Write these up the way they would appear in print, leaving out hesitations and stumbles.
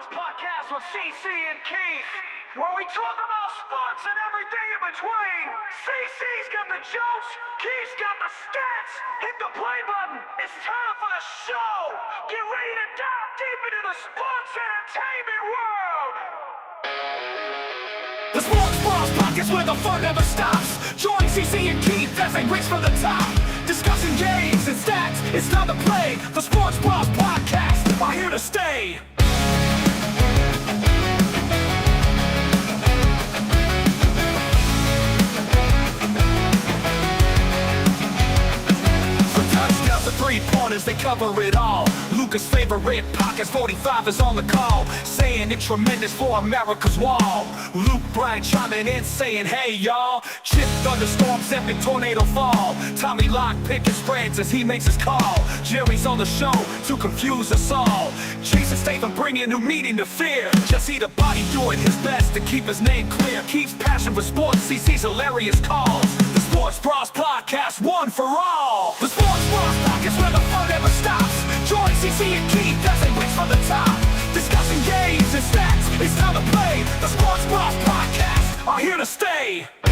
Bros podcast with CC and Keith, where we talk about sports and everything in between. CC's got the jokes, Keith's got the stats. Hit the play button. It's time for the show. Get ready to dive deep into the sports entertainment world. The Sports Bros podcast where the fun never stops. Join CC and Keith as they race for the top. Discussing games and stats, it's time to play. The Sports Bros podcast are here to stay. From touchdowns to three-pointers, they cover it all. Lucas' favorite podcast 45 is on the call, saying it's tremendous for America's wall. Luke Bryan chiming in saying, hey y'all. Chip thunderstorms, epic tornado fall. Tommy Lock picking spreads as he makes his call. Jerry's on the show to confuse us all. Jason Statham bringing new meaning to fear. Jesse the Body doing his best to keep his name clear. Keeps passion for sports, CC's hilarious calls. The Sports Bros podcast, one for all. The Sports Bros podcast where the fun never stops. Join CC and Keith as they race for the top. Discussing games and stats, it's time to play. The Sports Bros podcast are here to stay. The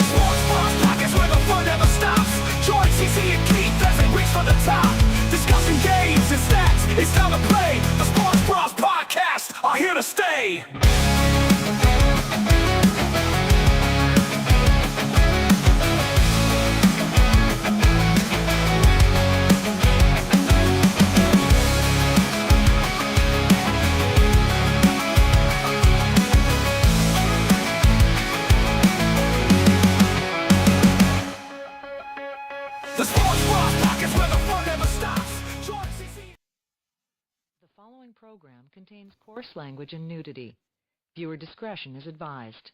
Sports Bros podcast where the fun never stops. Join CC and Keith as they race for the top. Discussing games and stats, it's time to play. The Sports Bros podcast are here to stay. The Sports Bros podcast where the fun never stops. Join CC. The following program contains coarse language and nudity. Viewer discretion is advised.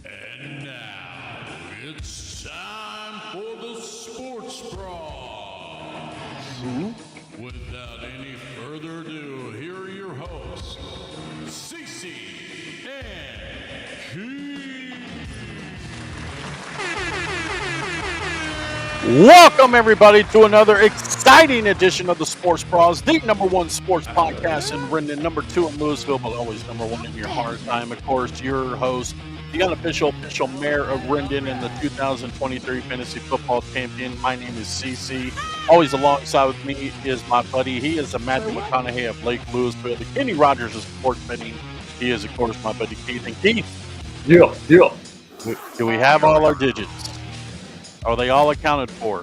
And now it's time for the Sports Bros. Without any further ado, here are your hosts, Cece and Keith. Welcome, everybody, to another exciting edition of the Sports Bros, the number one sports podcast in Rendon, number two in Louisville, but always number one in your heart. I am, of course, your host, the unofficial mayor of Rendon and the 2023 fantasy football champion. My name is CC. Always alongside with me is my buddy. He is the Matthew McConaughey of Lake Louisville, the Kenny Rogers of sports betting. He is, of course, my buddy Keith. And Keith, Yeah. do we have all our digits? Are they all accounted for?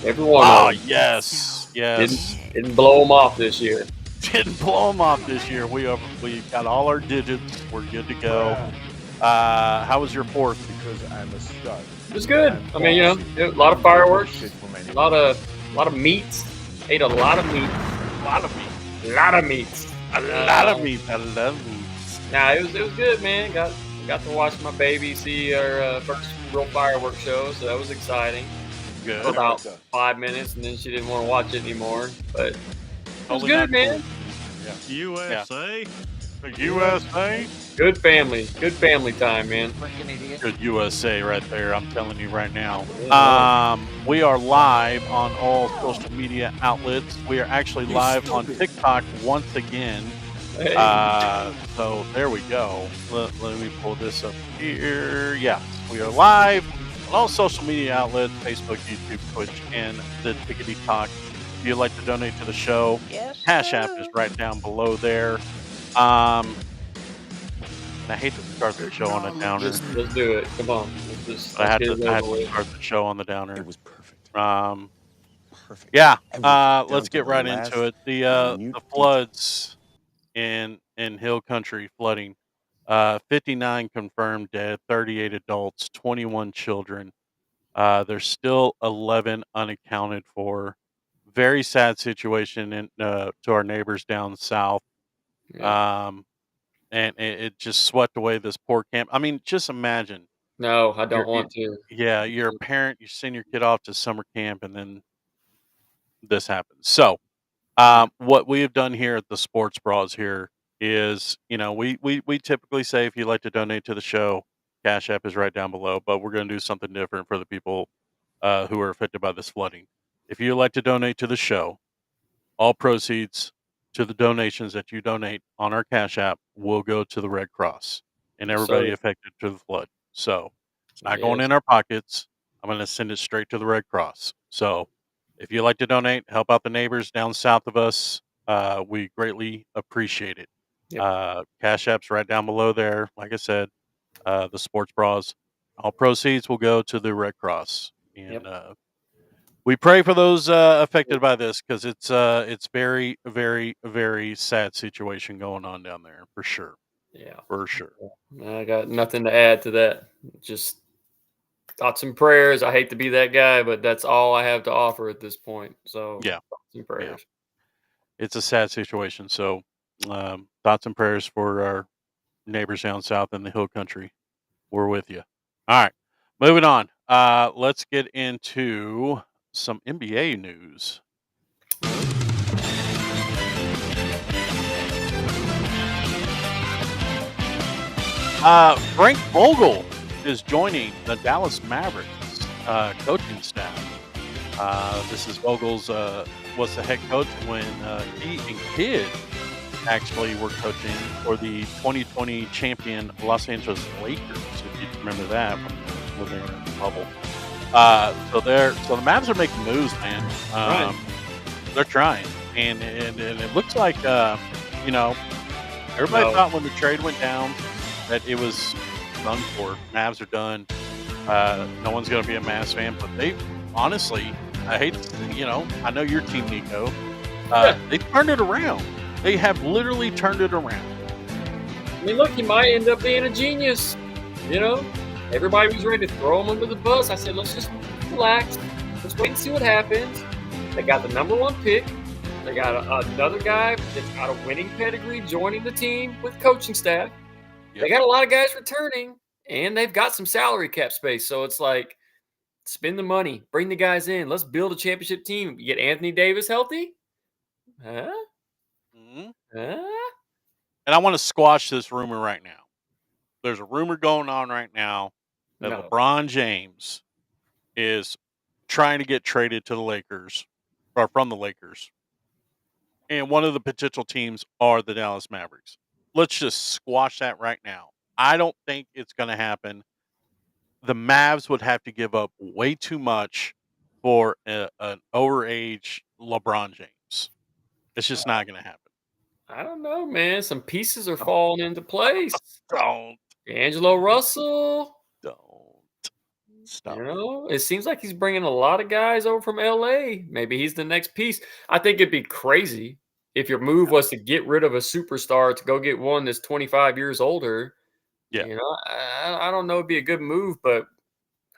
Everyone Oh, yes. didn't blow them off this year. Didn't blow them off this year. We got all our digits. We're good to go. How was your fourth? Because I'm a stud. It was good. I mean, a lot of fireworks, a lot of meats. Ate a lot of meat. A lot of meat. A lot of meat. A lot of meat. I love meat. Nah, it was good, man. Got to watch my baby see our first real fireworks show, so that was exciting. Good. For about 5 minutes, and then she didn't want to watch it anymore. But it was Totally good, not man. USA. The USA. Good family time, man. Good USA right there. I'm telling you right now. We are live on all social media outlets. We are actually live on TikTok once again. Hey. So there we go. Let me pull this up here. Yes, we are live on all social media outlets: Facebook, YouTube, Twitch, and the Tickety Talk. If you'd like to donate to the show, Cash App is right down below there. And I hate to start the show on a downer. Let's do it. Come on. Let's I had get it to over with. start the show on the downer. It was perfect. Perfect. Yeah. Everything down Let's to get the right last into it. The floods in Hill Country flooding. 59 confirmed dead, 38 adults, 21 children. There's still 11 unaccounted for very sad situation to our neighbors down south. Yeah. And it just swept away this poor camp. I mean, just imagine No, I don't you're want to. you're a parent, you send your kid off to summer camp, and then this happens. So, what we have done here at the Sports Bras here is, we typically say if you'd like to donate to the show, Cash App is right down below, but we're going to do something different for the people who are affected by this flooding. If you'd like to donate to the show, all proceeds to the donations that you donate on our Cash App will go to the Red Cross and everybody So, affected to the flood. So it's not going yes. in our pockets. I'm going to send it straight to the Red Cross. So if you'd like to donate, help out the neighbors down south of us, we greatly appreciate it. Yep. Cash App's right down below there. Like I said, the Sports Bras. All proceeds will go to the Red Cross. And Yep. we pray for those affected by this because it's very, very, very sad situation going on down there for sure. Yeah. For sure. I got nothing to add to that. Just thoughts and prayers. I hate to be that guy, but that's all I have to offer at this point. So, Yeah. thoughts and prayers. It's a sad situation. So thoughts and prayers for our neighbors down south in the hill country. We're with you. All right. Moving on. Let's get into some NBA news. Frank Vogel is joining the Dallas Mavericks coaching staff. This is Vogel's was the head coach when he and Kidd actually were coaching for the 2020 champion Los Angeles Lakers. If you remember that when they were in the bubble. So the Mavs are making moves, man. Right. They're trying, and it looks like everybody No. thought when the trade went down that it was done for. Mavs are done. No one's going to be a Mavs fan, but they honestly, I know your team, Nico. They turned it around. They have literally turned it around. I mean, look, he might end up being a genius. Everybody was ready to throw him under the bus. I said, let's just relax. Let's wait and see what happens. They got the number 1 pick. They got another guy that's got a winning pedigree joining the team with coaching staff. Yep. They got a lot of guys returning, and they've got some salary cap space. So it's like, spend the money, bring the guys in. Let's build a championship team. You get Anthony Davis healthy? Huh? Mhm. Huh? And I want to squash this rumor right now. There's a rumor going on right now that No. LeBron James is trying to get traded to the Lakers or from the Lakers. And one of the potential teams are the Dallas Mavericks. Let's just squash that right now. I don't think it's going to happen. The Mavs would have to give up way too much for an overage LeBron James. It's just not going to happen. I don't know, man. Some pieces are falling into place. Don't. Angelo Russell. Stop. It seems like he's bringing a lot of guys over from LA. Maybe he's the next piece. I think it'd be crazy if your move was to get rid of a superstar to go get one that's 25 years older. Yeah. I don't know. It'd be a good move, but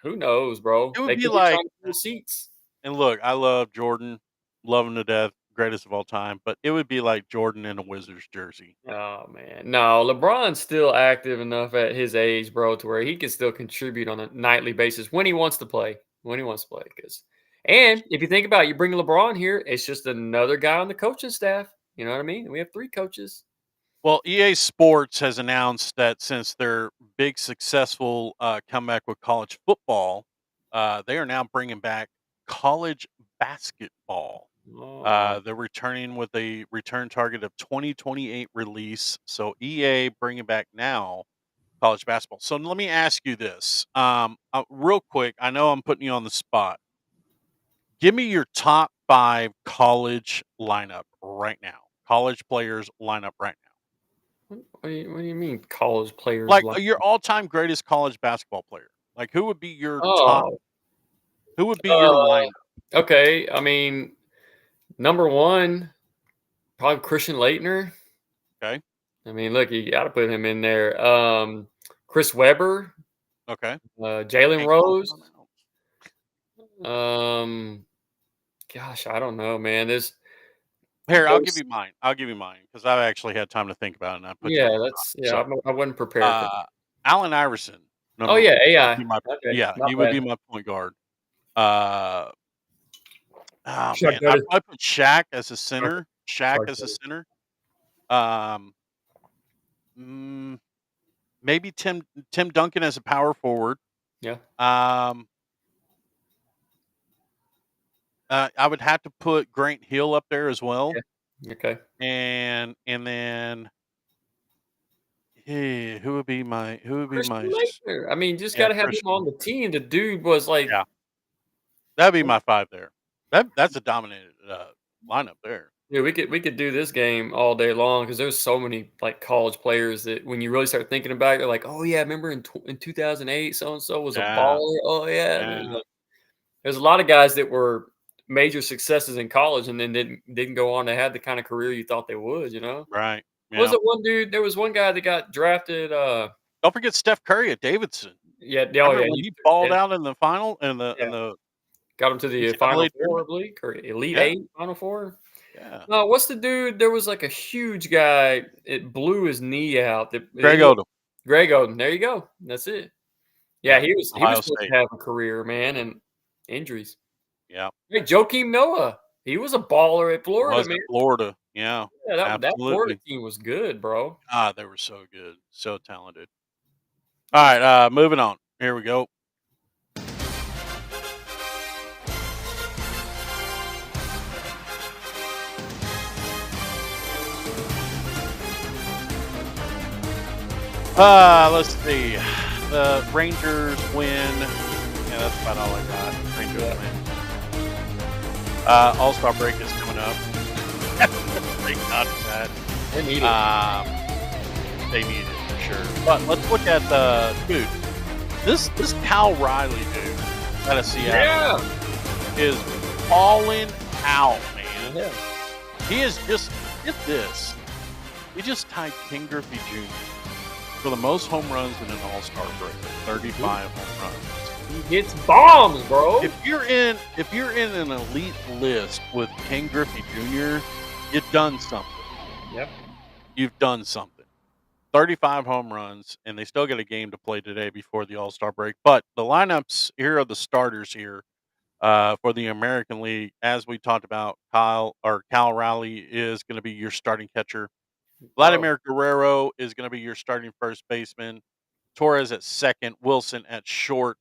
who knows, bro? It would They be could like- trying to fill seats. And look, I love Jordan, love him to death, greatest of all time. But it would be like Jordan in a Wizards jersey. Oh man, no, LeBron's still active enough at his age, bro, to where he can still contribute on a nightly basis when he wants to play. And if you think about it, you bring LeBron here, it's just another guy on the coaching staff. You know what I mean? We have 3 coaches. Well, EA Sports has announced that since their big successful comeback with college football, they are now bringing back college basketball. They're returning with a return target of 2028 release. So EA bringing back now college basketball. So let me ask you this, real quick. I know I'm putting you on the spot. Give me your top 5 college lineup right now. College players lineup right now. What do you mean college players? Like your all-time greatest college basketball player. Like who would be your top? Oh, Who would be your lineup? okay. I mean, number 1, probably Christian Laettner. Okay. I mean, look, you got to put him in there. Chris Webber, Okay. Jalen Rose. Gosh, I don't know, man. Here, I'll give There's you mine. I'll give you mine because I've actually had time to think about it, and I put you on yeah, the spot. that's yeah. So, I wasn't prepared for. Allen Iverson, Oh number yeah, would AI. be my Okay, yeah, not he would bad. be my point guard. Uh, oh Chuck man, I Gutter. probably put Shaq as a Chuck, center. Shaq Chuck as a Gutter. center. Um, mm, maybe Tim Duncan as a power forward. Yeah. Um, I would have to put Grant Hill up there as well, Yeah. Okay. and then hey, who would be my Christian Laettner. I mean, just yeah, gotta have him Christian. on the team. The dude was like, Yeah, that'd be my 5 there. That's a dominated, lineup there. yeah, we could do this game all day long because there's so many like college players that when you really start thinking about it, they're like, oh yeah, remember in 2008, so and so was a Yeah, baller. Oh yeah, and then, yeah, like, there's a lot of guys that were major successes in college and then didn't go on to have the kind of career you thought they would. right, Was yeah. it one dude? There was one guy that got drafted. Don't forget Steph Curry at Davidson. Yeah, oh Remember yeah, when he balled yeah, out in the final in the yeah. in the Got him to the Final NCAA Four, I tournament? believe, or Elite Yeah, Eight, Final Four. yeah. No, what's the dude? There was like a huge guy. It blew his knee out. Greg Odom. Greg Oden. There you go. That's it. Yeah, Yeah, he was Ohio supposed State. to have a career, man, and injuries. Yeah, Hey, Joakim Noah. He was a baller at he Florida, was man. at Florida. Yeah, Yeah, that Florida absolutely. team was good, bro. Ah, they were so good, so talented. All right, moving on. Here we go. Let's see. The Rangers win. Yeah, that's about all I got. Rangers Yeah. win. All-Star break is coming up. Thank God for that. They need it. They need it for sure. But let's look at the dude. This Cal Riley dude out of Seattle Yeah. is falling out, man. Yeah. He is just get this. He just tied King Griffey Jr. for the most home runs in an All-Star break. 35 home runs. He hits bombs, bro. If you're in an elite list with King Griffey Jr., you've done something. Yep. You've done something. 35 home runs, and they still got a game to play today before the All-Star break. But the lineups here are the starters here for the American League. As we talked about, Cal Riley is going to be your starting catcher. Vladimir Guerrero is going to be your starting first baseman. Torres at second, Wilson at short,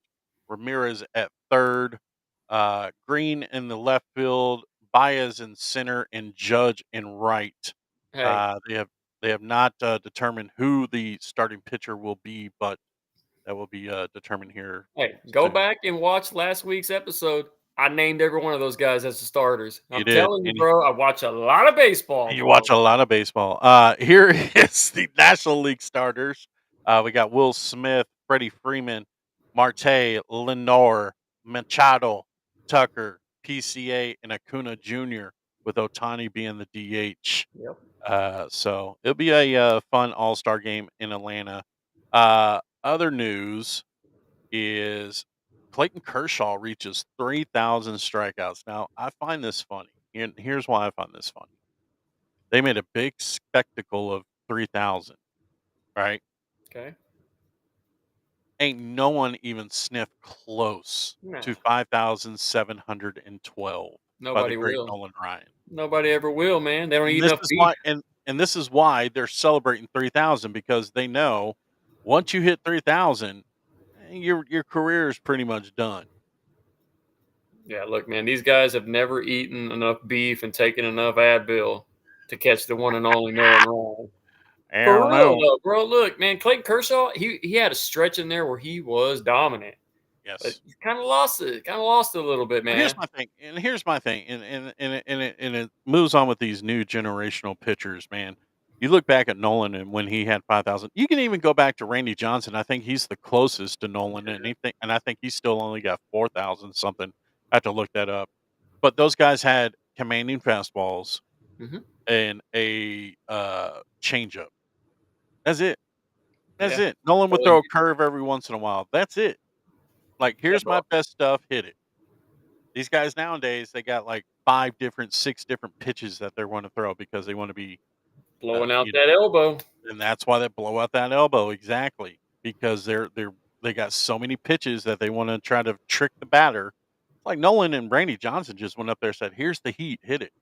Ramirez at third, Green in the left field, Baez in center, and Judge in right. Hey, They have not determined who the starting pitcher will be, but that will be determined here hey, go soon. back and watch last week's episode. I named every one of those guys as the starters. You I'm did, telling you, and bro, I watch a lot of baseball, you bro. watch a lot of baseball. Here is the National League starters. We got Will Smith, Freddie Freeman, Marte, Lenore, Machado, Tucker, PCA, and Acuna Jr., with Otani being the DH. Yep. So it'll be a fun All-Star game in Atlanta. Other news is Clayton Kershaw reaches 3,000 strikeouts. Now, I find this funny, and here's why I find this funny. They made a big spectacle of 3,000, right? Okay. Ain't no one even sniffed close Nah, to 5,712 by the nobody great will. Nolan Ryan. Nobody ever will, man. They don't And eat this enough is beef. why and this is why they're celebrating 3,000, because they know once you hit 3,000, your career is pretty much done. Yeah, look, man, these guys have never eaten enough beef and taken enough Advil to catch the one and only Nolan Ryan. I For don't real know. though, bro. Look, man, Clayton Kershaw, he had a stretch in there where he was dominant, but Yes. he kind of lost it. Kind of lost it a little bit, Well, man. here's my thing, and it moves on with these new generational pitchers, man. You look back at Nolan and when he had 5,000. You can even go back to Randy Johnson. I think he's the closest to Nolan, and I think he's still only got 4,000 something. I have to look that up. But those guys had commanding fastballs Mhm. and a changeup. That's it. That's Yeah, it. Nolan would totally throw a agree. curve every once in a while. That's it. Like, Yeah, here's bro. my best stuff. Hit it. These guys nowadays, they got like 6 different pitches that they want to throw because they want to be, Blowing out you know, that elbow. and that's why they blow out that elbow exactly because they got so many pitches that they want to try to trick the batter. Like Nolan and Randy Johnson just went up there and said, "Here's the heat, hit it."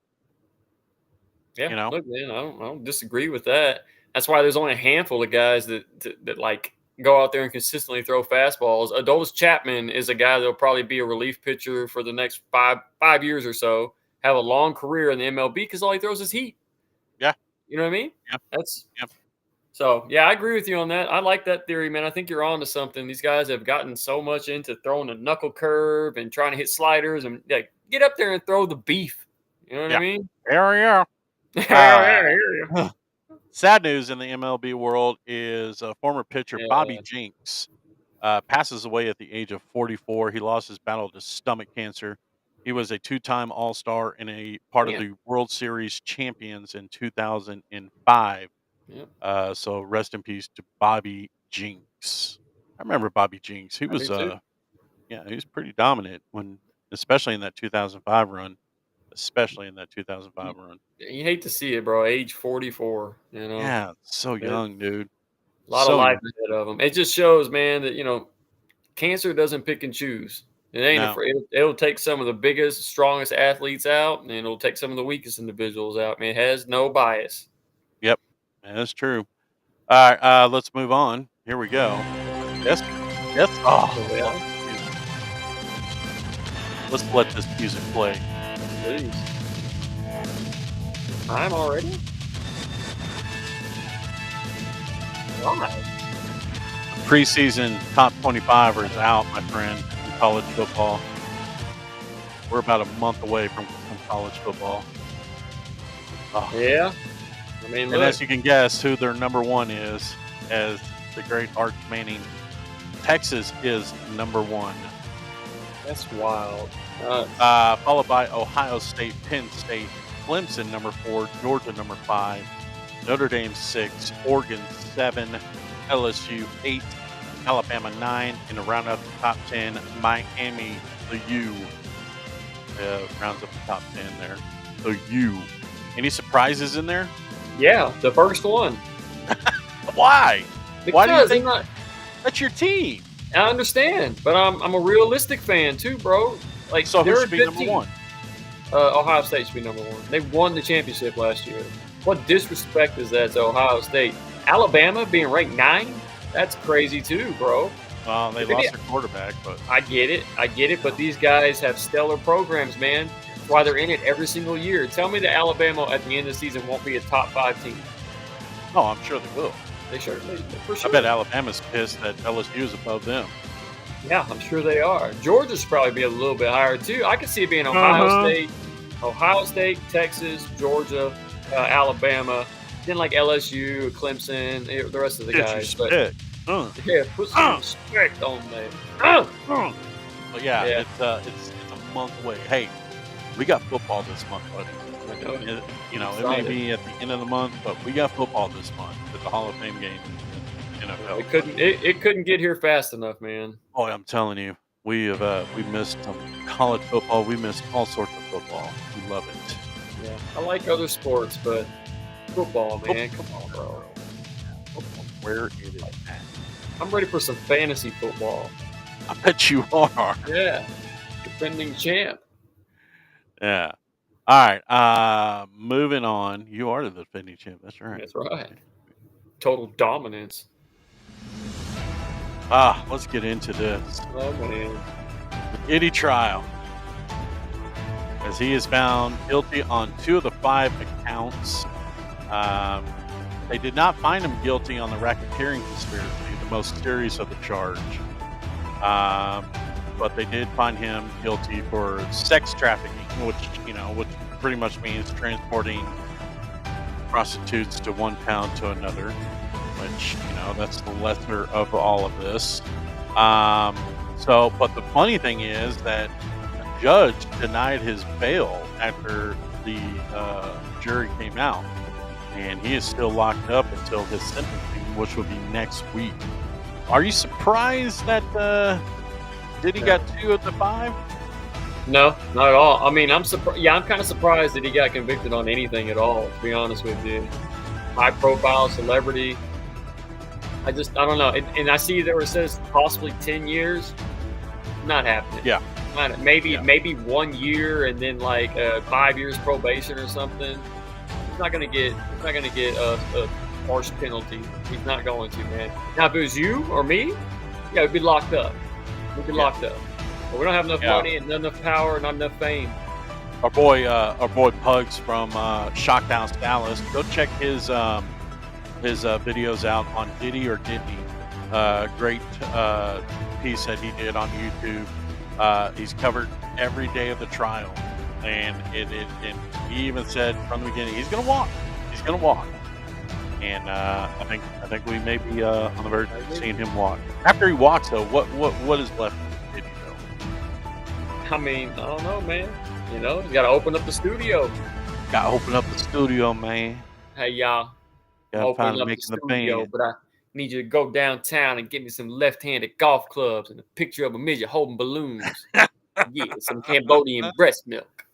Yeah, You know, look, man, I don't disagree with that. That's why there's only a handful of guys that like go out there and consistently throw fastballs. Adolis Chapman is a guy that'll probably be a relief pitcher for the next five years or so. Have a long career in the MLB because all he throws is heat. Yeah. You know what I mean? Yep. Yep. So yeah, I agree with you on that. I like that theory, man. I think you're on to something. These guys have gotten so much into throwing a knuckle curve and trying to hit sliders and like get up there and throw the beef. You know what I mean? yeah. Sad news in the MLB world is former pitcher Bobby Jenks passes away at the age of 44. He lost his battle to stomach cancer. He was a 2-time All-Star and a part of the World Series champions in 2005. Yep. So rest in peace to Bobby Jenks. I remember Bobby Jenks. He was he was pretty dominant especially in that 2005 run. You hate to see it, bro. Age 44, you know. Yeah, so young, dude. A lot of life ahead of them. It just shows, man, that cancer doesn't pick and choose. It ain't afraid. It'll take some of the biggest, strongest athletes out, and it'll take some of the weakest individuals out. I mean, it has no bias. Yep, that's true. All right, let's move on. Here we go. Yes. Oh, yeah. Let's let this music play. Please. Time already? Why? Preseason top 25 is out, my friend, in college football. We're about a month away from college football. Oh. Yeah. I mean, and as you can guess who their number one is, as the great Arch Manning, Texas is number one. That's wild. Followed by Ohio State, Penn State, Clemson number 4, Georgia number 5, Notre Dame 6, Oregon 7, LSU 8, Alabama 9, and to round out the top 10, Miami, the U, rounds up the top 10 there. The U. Any surprises in there? Yeah, the first one. Why? Because Why do you think that's your team? I understand, but I'm a realistic fan too, bro. Like, so who should be number one? Ohio State should be number one. They won the championship last year. What disrespect is that to Ohio State? Alabama being ranked 9? That's crazy too, bro. Well, they lost their quarterback, but I get it. But these guys have stellar programs, man. That's why they're in it every single year. Tell me that Alabama at the end of the season won't be a top 5 team. Oh, I'm sure they will. They sure, for sure. I bet Alabama's pissed that LSU is above them. Yeah, I'm sure they are. Georgia should probably be a little bit higher too. I could see it being Ohio State, Texas, Georgia, Alabama, then like LSU, Clemson, the rest of the guys. But yeah, put some respect on there. But yeah, it's a month away. Hey, we got football this month, buddy. It may be at the end of the month, but we got football this month at the Hall of Fame game in NFL. It couldn't get here fast enough, man. Oh, I'm telling you, we missed some college football. We missed all sorts of football. We love it. Yeah, I like other sports, but football, man, come on, bro. Where it is at. I'm ready for some fantasy football. I bet you are. Yeah, defending champ. Yeah. All right. Moving on. You are the defending champ. That's right. That's right. Total dominance. Let's get into this. Oh, man. The Eddie trial. As he is found guilty on 2 of the 5 accounts. They did not find him guilty on the racketeering conspiracy, the most serious of the charge. But they did find him guilty for sex trafficking, which pretty much means transporting prostitutes to one town to another, which, that's the lesser of all of this. But the funny thing is that the judge denied his bail after the jury came out, and he is still locked up until his sentencing, which will be next week. Are you surprised that Diddy got 2 of the 5? No, not at all. I mean, I'm surprised. Yeah, I'm kind of surprised that he got convicted on anything at all. To be honest with you, high profile celebrity. I don't know. And I see there it says possibly 10 years. Not happening. Yeah. Maybe 1 year and then like 5 years probation or something. He's not gonna get a harsh penalty. He's not going to, man. Now if it was you or me, yeah, we'd be locked up. We'd be locked up. But we don't have enough money and not enough power, not enough fame. Our boy Pugs from Shockhouse Dallas. Go check his videos out on Diddy or Didney. Great piece that he did on YouTube. He's covered every day of the trial, and and he even said from the beginning he's gonna walk. He's gonna walk, and I think we may be on the verge of seeing him walk. After he walks, though, what is left of Diddy though? I mean, I don't know, man. You know, you got to open up the studio. Got to open up the studio, man. Hey, y'all. Got to Open finally up the make the studio, band. but I need you to go downtown and get me some left-handed golf clubs and a picture of a midget holding balloons. Yeah, some Cambodian breast milk.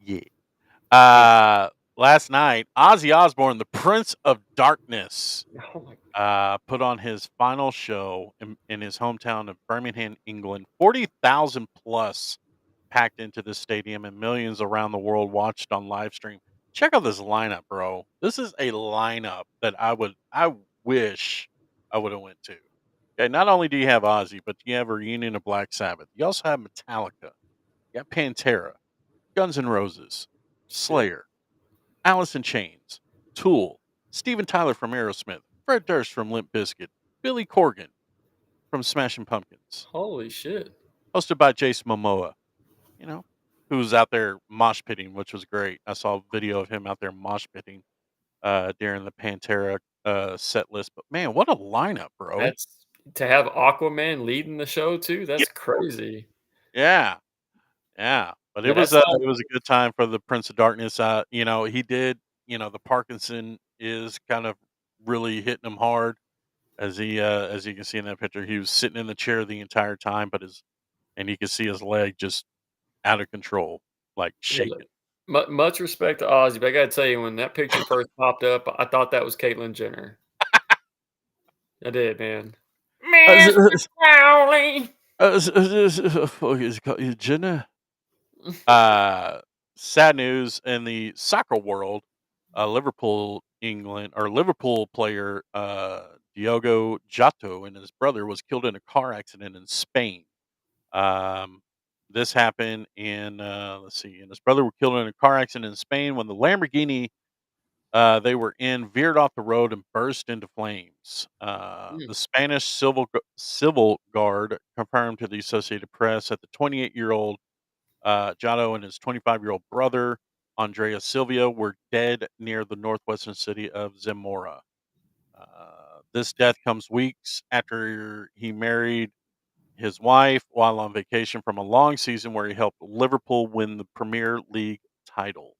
Yeah. Last night, Ozzy Osbourne, the Prince of Darkness, Oh my put on his final show in his hometown of Birmingham, England. 40,000 plus packed into the stadium, and millions around the world watched on live stream. Check out this lineup, bro. This is a lineup that I wish I would have went to. Okay, not only do you have Ozzy, but you have a reunion of Black Sabbath. You also have Metallica. You got Pantera, Guns N' Roses, Slayer, Alice in Chains, Tool, Steven Tyler from Aerosmith, Fred Durst from Limp Bizkit, Billy Corgan from Smashing Pumpkins, Holy shit. hosted by Jason Momoa, who was out there mosh pitting, which was great. I saw a video of him out there mosh pitting during the Pantera set list. But man, what a lineup, bro! That's to have Aquaman leading the show too. That's crazy. Yeah. But it was that's it was a good time for the Prince of Darkness. He did. The Parkinson is kind of really hitting him hard, as you can see in that picture. He was sitting in the chair the entire time, and you can see his leg just out of control, like shaking. Much respect to Ozzy, but I gotta tell you, when that picture first popped up, I thought that was Caitlyn Jenner. I did, man. Mr. Crowley. Jenna. Sad news in the soccer world. Liverpool player Diogo Jota and his brother was killed in a car accident in Spain. This happened in and his brother were killed in a car accident in Spain when the Lamborghini they were in veered off the road and burst into flames. The Spanish civil guard confirmed to the Associated Press that the 28-year-old Jotto and his 25-year-old brother Andrea Silvia were dead near the northwestern city of Zamora. This death comes weeks after he married his wife while on vacation from a long season where he helped Liverpool win the Premier League title.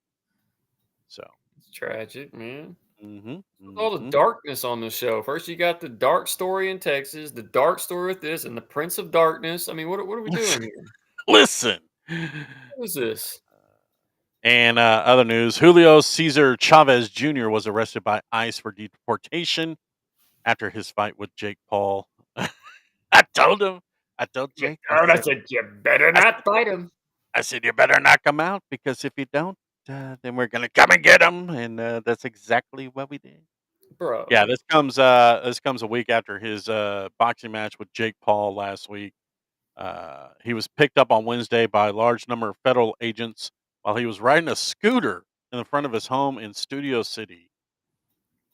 So it's tragic, man. Mm-hmm. All the darkness on the show. First, you got the dark story in Texas, the dark story with this, and the Prince of Darkness. I mean, what are we doing here? Listen, what is this? And other news: Julio Cesar Chavez Jr. was arrested by ICE for deportation after his fight with Jake Paul. I told Jake. I said, you better not fight him. I said, you better knock him out, because if you don't, then we're gonna come and get him. And that's exactly what we did, bro. Yeah, this comes a week after his boxing match with Jake Paul last week. He was picked up on Wednesday by a large number of federal agents while he was riding a scooter in the front of his home in Studio City.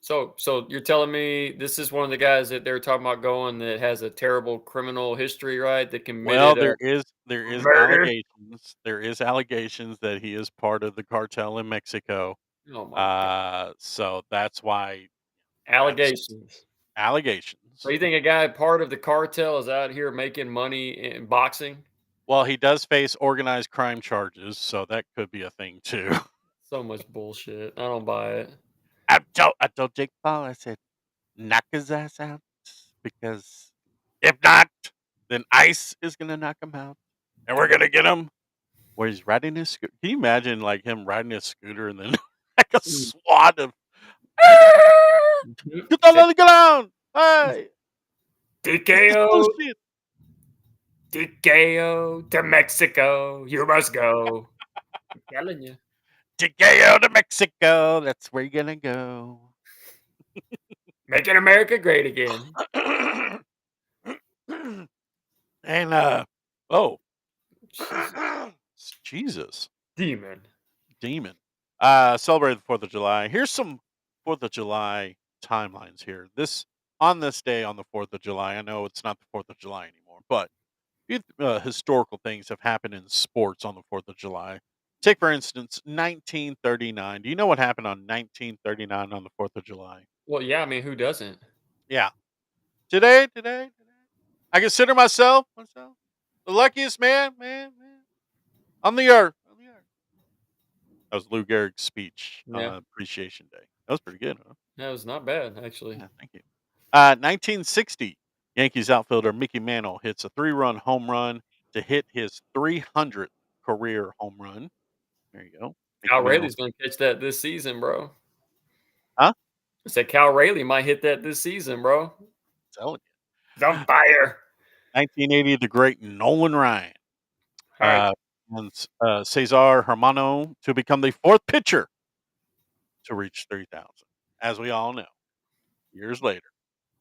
So you're telling me this is one of the guys that they're talking about going that has a terrible criminal history, right? That committed there is murder? allegations. There is allegations that he is part of the cartel in Mexico. Oh my God. So that's why allegations. Allegations. So you think a guy part of the cartel is out here making money in boxing? Well, he does face organized crime charges, so that could be a thing too. So much bullshit. I don't buy it. I told Jake Paul, I said, knock his ass out, because if not, then ICE is going to knock him out. and we're gonna get him. Where he's riding his scooter. Can you imagine like him riding his scooter and then like a swat of get on the ground? Hey, TKO, shit. TKO to Mexico. You must go. I'm telling you. TKO to Mexico. That's where you're gonna go. Making America great again. And Jesus. Demon. Celebrate the 4th of July. Here's some 4th of July timelines here. On this day on the 4th of July, I know it's not the 4th of July anymore, but historical things have happened in sports on the 4th of July. Take, for instance, 1939. Do you know what happened on 1939 on the 4th of July? Well, yeah, I mean, who doesn't? Yeah. Today, I consider myself the luckiest man on the earth. That was Lou Gehrig's speech on Yeah. Appreciation Day. That was pretty good, huh? That was not bad, actually. Yeah, thank you. 1960, Yankees outfielder Mickey Mantle hits a 3-run home run to hit his 300th career home run. There you go. Cal Rayleigh's going to catch that this season, bro. Huh? I said Cal Rayleigh might hit that this season, bro. Telling you. He's on fire. 1980, the great Nolan Ryan. Cesar Hermano to become the 4th pitcher to reach 3,000. As we all know, years later,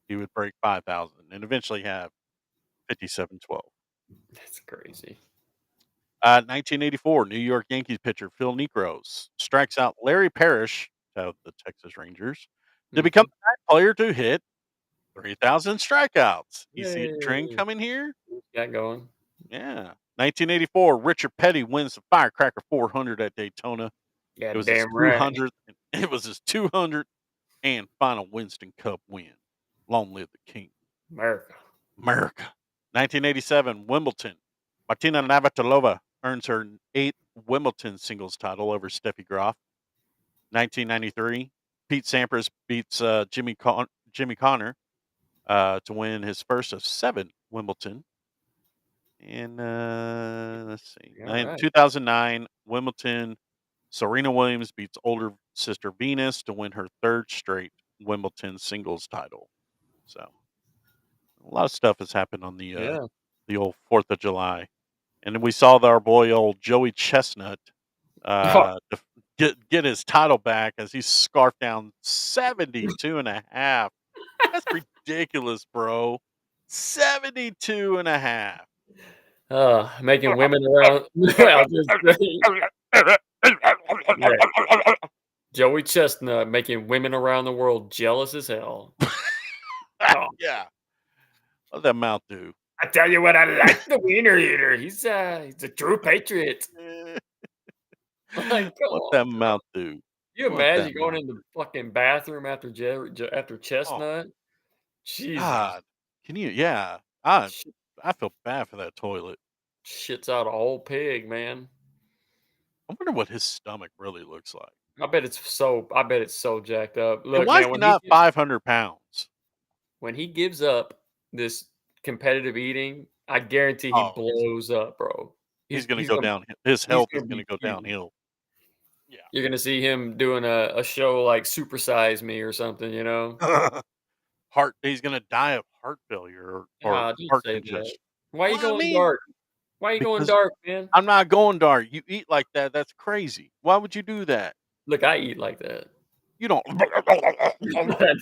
he would break 5,000 and eventually have 57-12. That's crazy. 1984, New York Yankees pitcher Phil Niekros strikes out Larry Parrish of the Texas Rangers to become the 9th player to hit 3,000 strikeouts. You see the trend coming here? Got going. Yeah. 1984, Richard Petty wins the Firecracker 400 at Daytona. Yeah, It was damn his right. 200th. It was his 200th and final Winston Cup win. Long live the king. America. 1987, Wimbledon. Martina Navratilova earns her 8th Wimbledon singles title over Steffi Graf. 1993, Pete Sampras beats Jimmy Connor to win his first of 7 Wimbledon. And let's see, 2009, Wimbledon. Serena Williams beats older sister Venus to win her 3rd straight Wimbledon singles title. So a lot of stuff has happened on the old 4th of July. And then we saw our boy old Joey Chestnut get his title back as he scarfed down 72.5. That's ridiculous, bro. 72.5. Making women around. Joey Chestnut making women around the world jealous as hell. Yeah. What that mouth do? I tell you what, I like the wiener eater. He's a true patriot. Like, what that mouth do? You imagine going in the fucking bathroom after Chestnut? Jesus. God. Can you? Yeah. I feel bad for that toilet. Shits out a whole pig, man. I wonder what his stomach really looks like. I bet it's so jacked up. Look, why man, is he not 500 pounds? When he gives up this competitive eating, I guarantee he blows up, bro. He's going to go down. His health is going to go downhill. Yeah. You're going to see him doing a show like Super Size Me or something, you know? He's going to die of heart failure or heart congestion. Why are you going dark? Why are you going dark, man? I'm not going dark. You eat like that. That's crazy. Why would you do that? Look, I eat like that. You don't.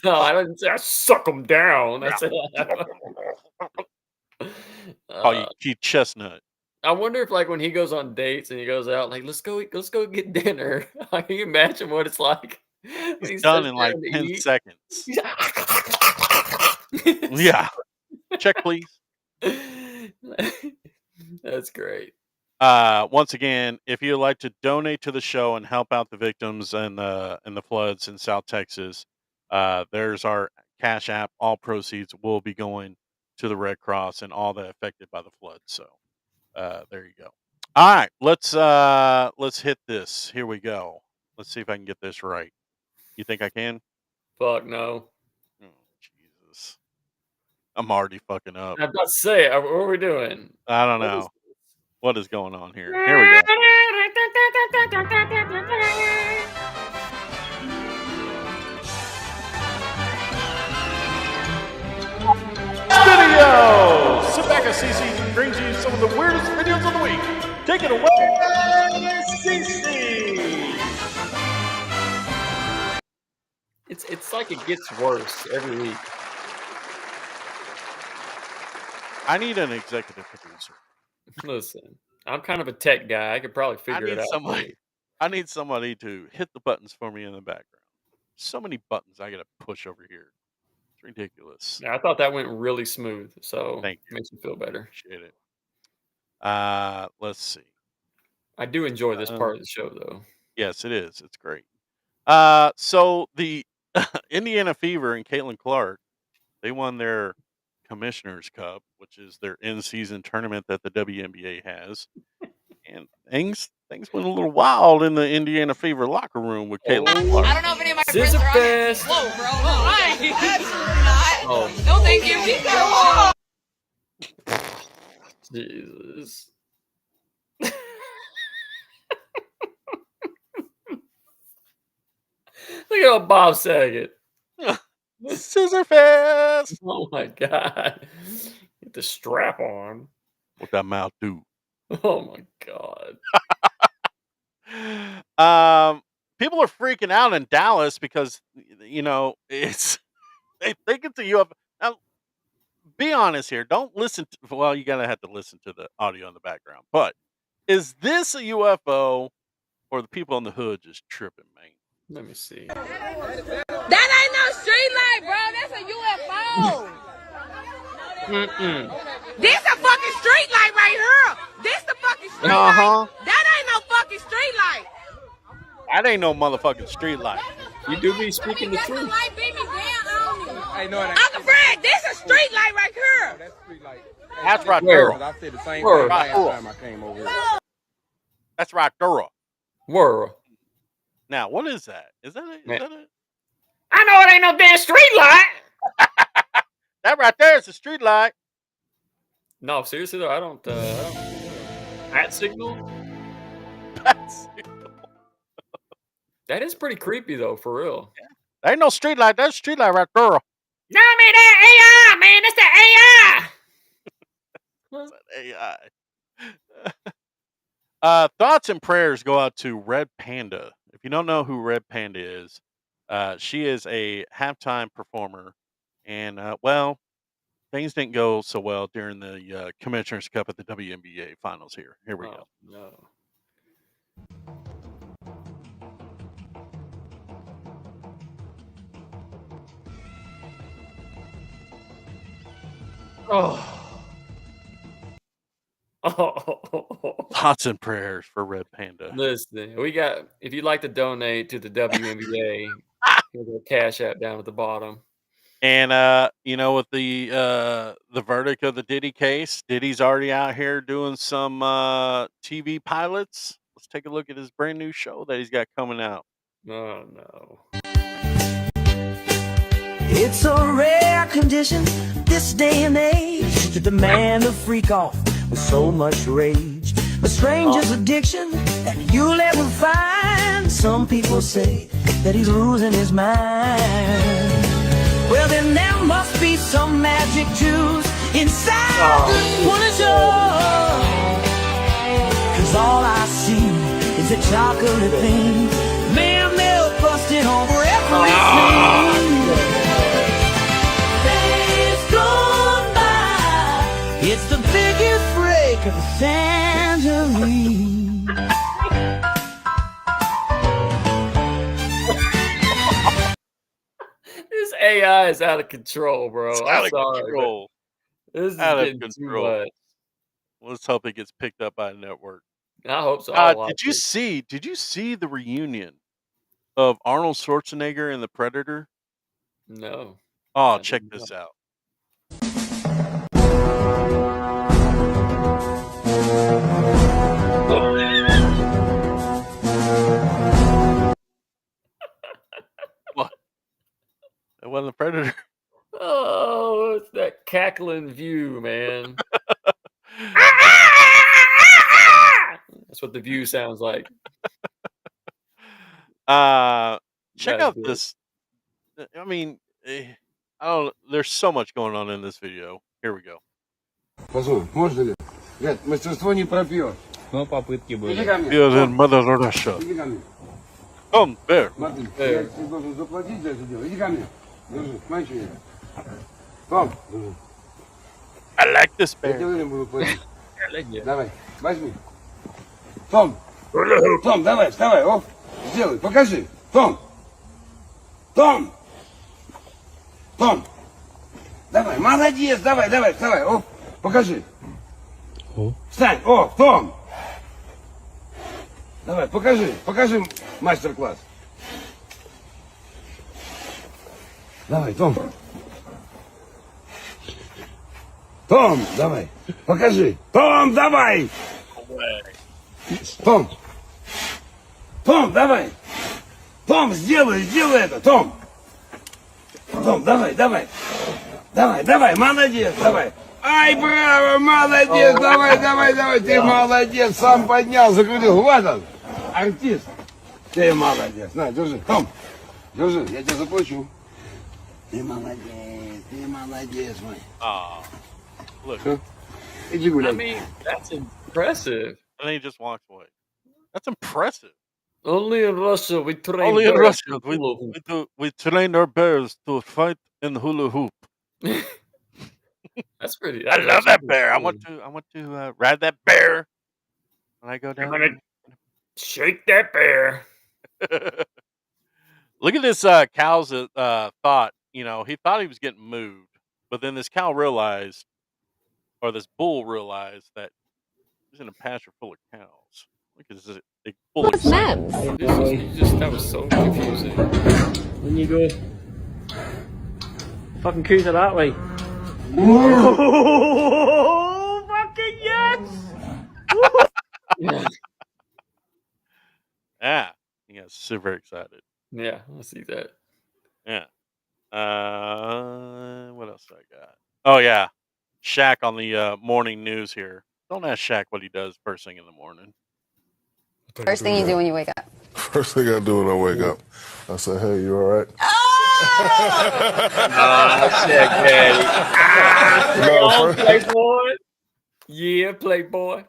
No, I didn't say I suck them down. I said, you Keith Chestnut. I wonder if, like, when he goes on dates and he goes out, like, let's go get dinner. Can you imagine what it's like? He's done in like 10 seconds. Yeah. Check, please. That's great. Once again, if you'd like to donate to the show and help out the victims and the floods in South Texas, there's our Cash App. All proceeds will be going to the Red Cross and all that affected by the flood. So there you go. All right, let's hit this. Here we go. Let's see if I can get this right. You think I can? Fuck no. Oh, I'm already fucking up. I'm about to say, what are we doing? I don't know. What is going on here? Here we go. Video! Sit back and CC brings you some of the weirdest videos of the week. Take it away, CC! It's like it gets worse every week. I need an executive producer. Listen, I'm kind of a tech guy. I could probably figure it out. I need somebody to hit the buttons for me in the background. So many buttons I gotta push over here. It's ridiculous. Yeah, I thought that went really smooth, so Thank you. makes me feel better. Appreciate it. Let's see. I do enjoy this part of the show, though. Yes, it is. It's great. So the Indiana Fever and Caitlin Clark, they won their Commissioner's Cup, which is their in-season tournament that the WNBA has, and things went a little wild in the Indiana Fever locker room with Caitlin Clark. I don't know if any of my friends are on it. Whoa, bro. Why? Absolutely not. Oh. No, thank you. Jesus. Look at Bob Saget. Scissor fest. Oh my God. Get the strap on. What that mouth do? Oh my God. People are freaking out in Dallas because it's they think it's a UFO. Now, be honest here. Don't listen. Well, you gotta have to listen to the audio in the background. But is this a UFO, or the people on the hood just tripping, man? Let me see. That ain't no street light, bro. That's a UFO. This a fucking street light right here. This the fucking street light. That ain't no fucking street light. That ain't no motherfucking street light. You do be speaking the truth. Hey, no, Uncle Fred, this a street light right here. That's street light. That's right Where? there. I said the same Where? thing last time I came over here. That's right there. Where? Now, what is that? Is that a? I know it ain't no damn street light. That right there is a street light. No, seriously though, I don't. Bat signal. That is pretty creepy though, for real. There ain't no street light. That's a street light right there. No, man, that AI, man, that's the AI. AI. Thoughts and prayers go out to Red Panda. If you don't know who Red Panda is, she is a halftime performer, and well, things didn't go so well during the Commissioner's Cup at the WNBA Finals. Here we go. No. Oh. Thoughts and prayers for Red Panda. Listen, if you'd like to donate to the WNBA, there's a Cash App down at the bottom. And with the verdict of the Diddy case, Diddy's already out here doing some TV pilots. Let's take a look at his brand new show that he's got coming out. Oh no. It's a rare condition this day and age to demand a freak off with so much rage. The strangest addiction that you'll ever find. Some people say that he's losing his mind. Well, then there must be some magic juice inside this one is yours. 'Cause all I see is a chocolate thing. Man, milk busting over everything. Days gone by, it's the biggest break of the century. This AI is out of control, bro. It's I'm out of sorry, control. but this is Out of getting control. too much. Let's hope it gets picked up by a network. I hope so. I'll watch Did you see the reunion of Arnold Schwarzenegger and the Predator? No. Oh, I check did this not. out. What? That wasn't the Predator. Oh, it's that cackling view, man. That's what the view sounds like. Check That's out good. this. I mean, I don't. There's so much going on in this video. Here we go. Послушай, можно ли? Нет, мастерство не пропьет. Но попытки Иди были. ко мне. Feels in Mother Russia. Иди ко мне. Come there. Смотри, я тебе должен заплатить за это дело. Иди ко мне. Держи, смотри, что я. Том, держи. I like this Я bear. тебе время буду платить. Yeah. Давай, возьми. Том, Том, давай, вставай, оп. Сделай, покажи. Том. Том. Том. Давай, молодец, давай, давай, вставай, оп. Покажи. Встань, о, Том. Давай, покажи мастер-класс. Давай, Том. Том, давай, покажи. Том, давай. Том. Том, давай. Том, сделай это, Том. Том, давай. Давай, молодец, давай. Ай, браво, молодец, давай, ты молодец, сам поднял, закрутил, вот он, артист. Ты молодец, на, держи, Том, держи, я тебе заплачу. Ты молодец мой. Ah, look. Huh? Иди I гуляй. mean, that's impressive. And then he just walks away. That's impressive. Only in Russia we train. Only in bears Russia in hula hoop. we train our bears to fight in hula hoop. That's pretty. I That's love that actually bear. I cool. want to ride that bear when I go down. gonna shake that bear. Look at this cow's thought. You know, he thought he was getting moved, but then this cow realized, or this bull realized that he's in a pasture full of cows. Look at this, it's full of excitement. That was so confusing. When you go, fucking cruise it that way. Fucking yes! Yeah, he got super excited. Yeah, I see that. Yeah. What else I got? Oh yeah, Shaq on the morning news here. Don't ask Shaq what he does first thing in the morning. First thing you do when you wake up. First thing I do when I wake up, I say, "Hey, you all right?" Oh, Playboy. Yeah, Playboy.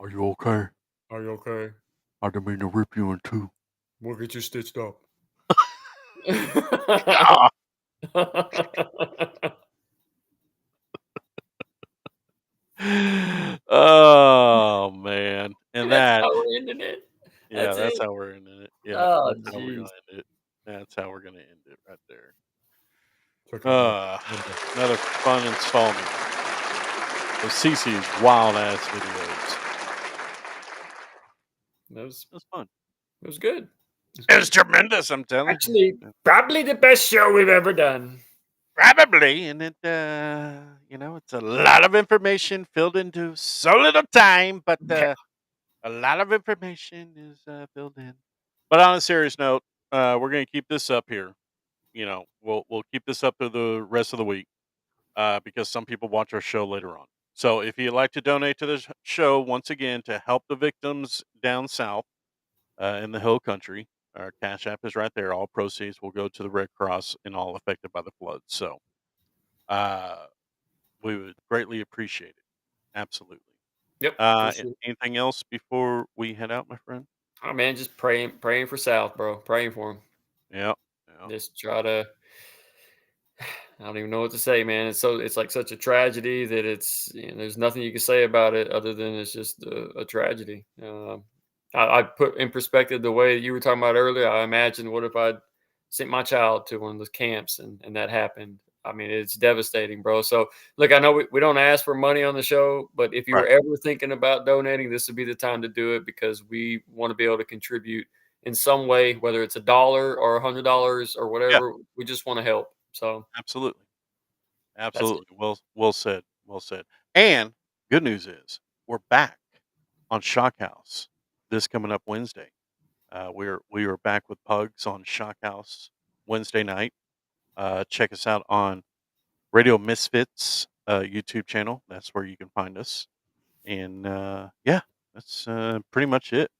Are you okay? Are you okay? I didn't mean to rip you in two. We'll get you stitched up. Oh man, and That's that how we're ending it. yeah, That's that's it. how we're ending it. Yeah, Oh, that's how we're jeez. gonna end it. That's how we're gonna end it right there. Check it out. Another fun installment of Cece's wild ass videos. That was It was fun. it was good. It was tremendous. I'm telling you. Actually, probably the best show we've ever done. Probably, and it, you know, it's a lot of information filled into so little time, but a lot of information is filled in. But on a serious note, we're going to keep this up here. You know, we'll keep this up through the rest of the week because some people watch our show later on. So if you'd like to donate to this show once again to help the victims down south in the Hill Country, our Cash App is right there. All proceeds will go to the Red Cross and all affected by the floods. So we would greatly appreciate it. Absolutely. Yep. for sure. Anything else before we head out, my friend? Oh man, just praying for South, bro. Praying for him. Yeah. Just try to. I don't even know what to say, man. It's like such a tragedy that it's there's nothing you can say about it other than it's just a tragedy. I put in perspective the way you were talking about earlier. I imagine what if I'd sent my child to one of those camps and that happened. I mean, it's devastating, bro. So look, I know we don't ask for money on the show, but if you were ever thinking about donating, this would be the time to do it because we want to be able to contribute in some way, whether it's $1 or $100 or whatever. We just want to help. So absolutely. Well said. And good news is we're back on Shockhouse this coming up Wednesday. We are back with Pugs on Shockhouse Wednesday night. Check us out on Radio Misfits YouTube channel. That's where you can find us. And that's pretty much it.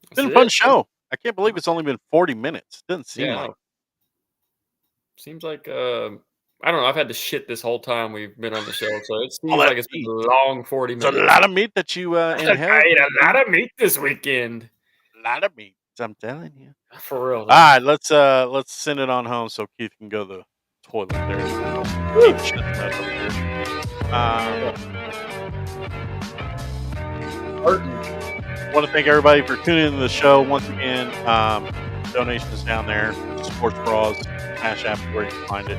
It's That's been a fun it. show. I can't believe it's only been 40 minutes. Doesn't seem Yeah. like. Seems like I don't know. I've had to shit this whole time we've been on the show, so it seems All like that it's been meat. a long 40 It's a minutes. lot of meat that you I inhaled. ate a lot of meat this weekend. A lot of meat. I'm telling you. For real. All right, let's send it on home so Keith can go to the toilet there. Keep shitting up over here. Want to thank everybody for tuning into the show once again. Donations down there, Sports Bras, Cash App, where you can find it.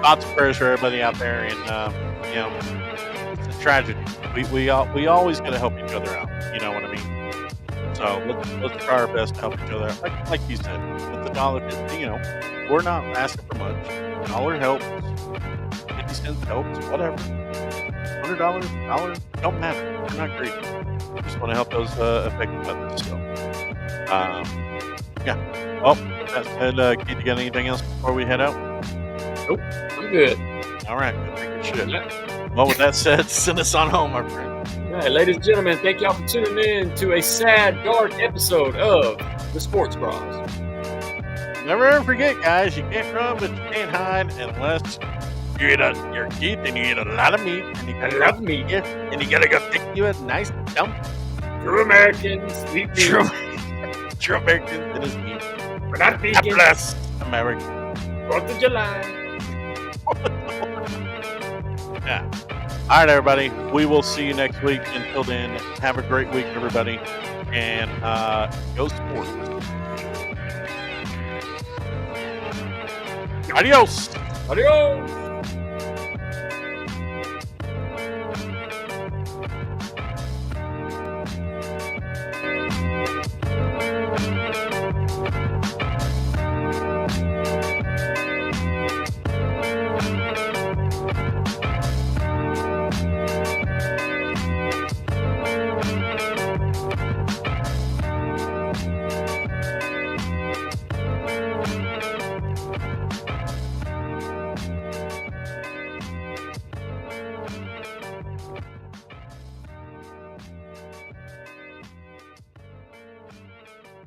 Lots of prayers for everybody out there, and you know, it's a tragedy. We always got to help each other out. You know what I mean? So let's try our best to help each other out. Like you said, with the $1.50, you know, we're not asking for much. $1 helps, 50 cents helps, whatever. $100, don't matter. We're not greedy. We just want to help those affected by this. So, yeah. Well, with that said, Keith, you got anything else before we head out? Nope, I'm good. All right, good shit. Well, with that said, send us on home, my friend. All right, ladies and gentlemen, thank y'all for tuning in to a sad, dark episode of the Sports Bras. Never ever forget, guys, you can't run, but you can't hide unless you're Keith and you eat a lot of meat. And you gotta love meat. And you gotta go pick you a nice dump. True Americans, sweet meat. True Americans and his meat. We're not God vegan. bless America. 4th of July. Yeah. All right, everybody. We will see you next week. Until then, have a great week, everybody. And go sports. Adios. Adios.